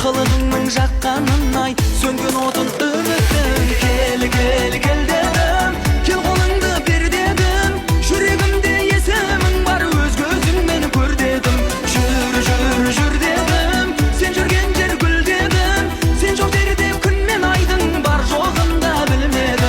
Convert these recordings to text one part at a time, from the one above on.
қылығыңның жаққанын ай, сөнген отын үміттің. Кел, кел, кел дедім, кел қолыңды бер дедім, жүрегімде есімің бар, өз көзіңмен көр дедім. Жүр, жүр, жүр дедім, сен жүрген жер гүл дедім, сен жоқ жерде күн мен айдың бар жоғын да білмедім.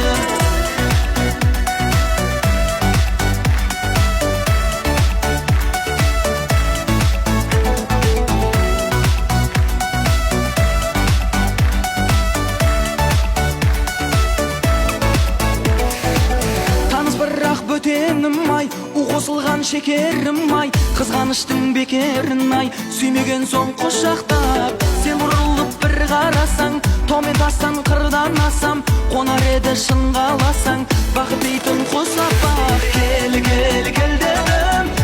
Бірақ бөтенім ай, у қосылған шекерім ай, қызғаныштың бекерін ай, сүймеген соң құшақтап. Сен бұрылып бір қарасаң, томен тастан қырдан асам, қонар еді шын қаласаң, бақыт дейтін құсап бақ. Кел, кел, кел дедім,